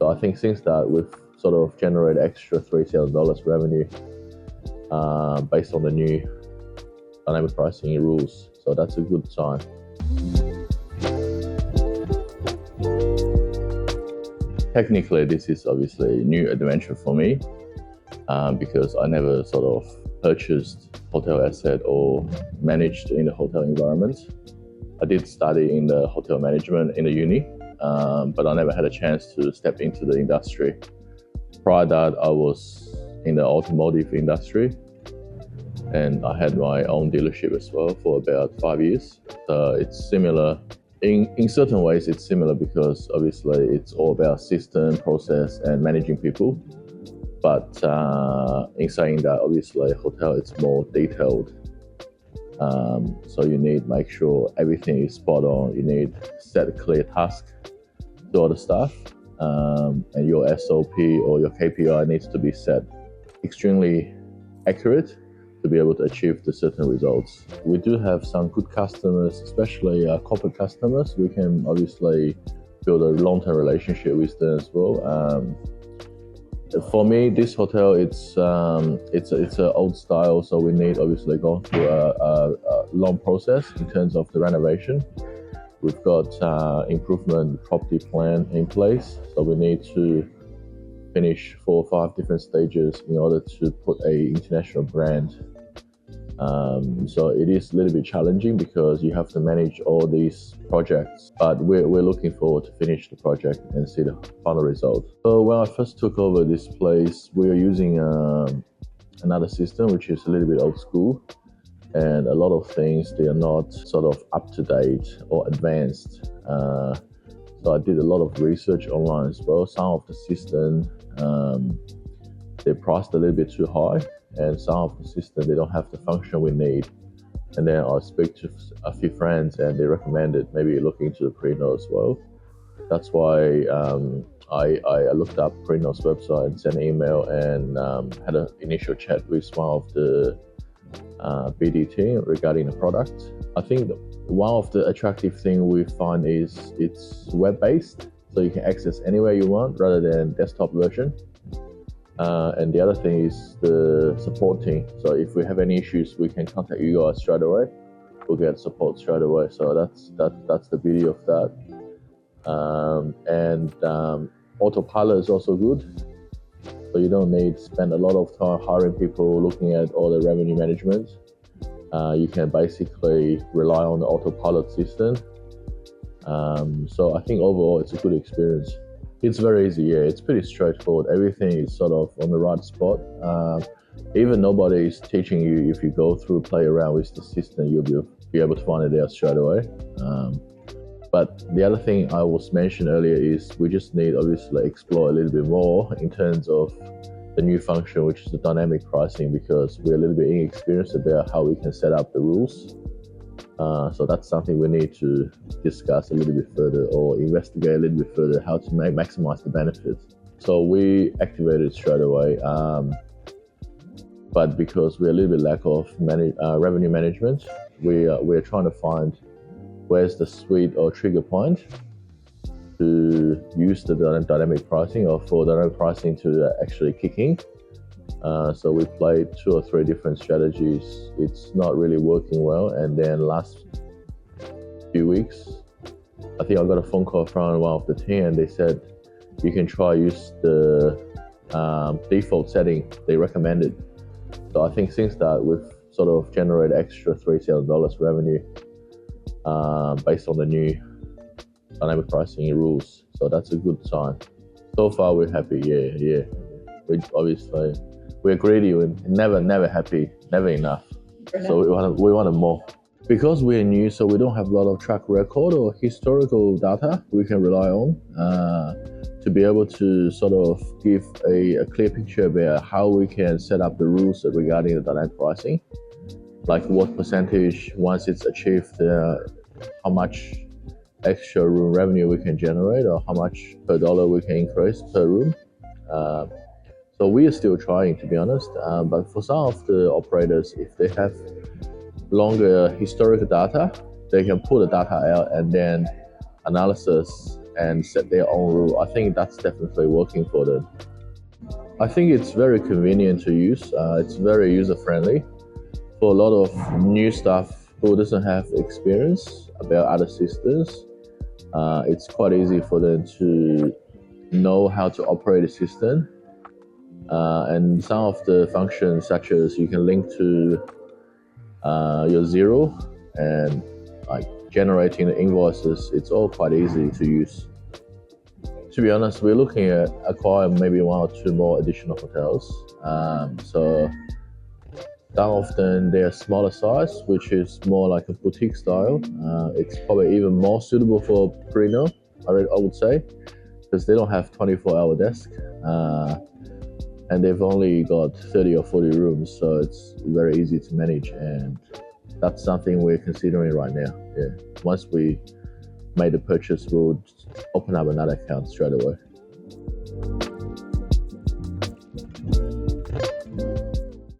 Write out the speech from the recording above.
So I think since that we've sort of generated extra $3,000 revenue based on the new dynamic pricing rules. So that's a good sign. Technically, this is obviously a new adventure for me because I never sort of purchased hotel asset or managed in the hotel environment. I did study in the hotel management in the uni, but I never had a chance to step into the industry. Prior to that, I was in the automotive industry, and I had my own dealership as well for about 5 years. It's similar. In certain ways, it's similar because obviously it's all about system, process, and managing people. But in saying that, obviously, hotel it's more detailed. So you need make sure everything is spot on. You need set a clear task to all the staff, and your SOP or your KPI needs to be set extremely accurate to be able to achieve the certain results. We do have some good customers, especially corporate customers. We can obviously build a long-term relationship with them as well. For me, this hotel it's an old style, so we need obviously go through a long process in terms of the renovation. We've got improvement property plan in place, so we need to finish 4 or 5 different stages in order to put a international brand. So it is a little bit challenging because you have to manage all these projects, but we're looking forward to finish the project and see the final result. So when I first took over this place, we were using another system which is a little bit old school, and a lot of things they are not sort of up to date or advanced. So I did a lot of research online as well. Some of the system they're priced a little bit too high, and some of the system they don't have the function we need. And then I speak to a few friends and they recommended maybe look into the Preno as well. That's why I looked up Preno's website and sent an email and had an initial chat with one of the BD team regarding the product. I think one of the attractive things we find is it's web-based, so you can access anywhere you want rather than desktop version. And the other thing is the support team. So if we have any issues, we can contact you guys straight away. We'll get support straight away. So that's the beauty of that. Autopilot is also good. So you don't need to spend a lot of time hiring people looking at all the revenue management. You can basically rely on the autopilot system. So I think overall it's a good experience. It's very easy, yeah. It's pretty straightforward. Everything is sort of on the right spot. Even nobody is teaching you. If you go through, play around with the system, you'll be able to find it there straight away. But the other thing I was mentioned earlier is we just need obviously explore a little bit more in terms of the new function, which is the dynamic pricing, because we're a little bit inexperienced about how we can set up the rules. So that's something we need to discuss a little bit further or investigate a little bit further how to maximize the benefits. So we activated straight away, but because we're a little bit lack of revenue management, we're trying to find where's the sweet or trigger point to use the dynamic pricing or for dynamic pricing to actually kick in. So we played 2 or 3 different strategies. It's not really working well. And then last few weeks, I think I got a phone call from one of the team and they said, you can try use the default setting they recommended. So I think since that we've sort of generated extra $3,000 revenue based on the new dynamic pricing rules. So that's a good sign. So far we're happy, yeah. We're greedy, we're never happy, never enough. So we wanted more. Because we're new, so we don't have a lot of track record or historical data we can rely on to be able to sort of give a clear picture about how we can set up the rules regarding the dynamic pricing. Like what percentage, once it's achieved, how much extra room revenue we can generate or how much per dollar we can increase per room. So we are still trying, to be honest, but for some of the operators, if they have longer historical data, they can pull the data out and then analysis and set their own rule. I think that's definitely working for them. I think it's very convenient to use. It's very user-friendly for a lot of new staff who doesn't have experience about other systems. It's quite easy for them to know how to operate a system. And some of the functions, such as you can link to your Zero and like generating the invoices, it's all quite easy to use. To be honest, we're looking at acquire maybe 1 or 2 more additional hotels. So some of them they're smaller size, which is more like a boutique style. It's probably even more suitable for Preno, I would say, because they don't have 24-hour desk, and they've only got 30 or 40 rooms, so it's very easy to manage, and that's something we're considering right now. Yeah, once we made the purchase, we'll open up another account straight away.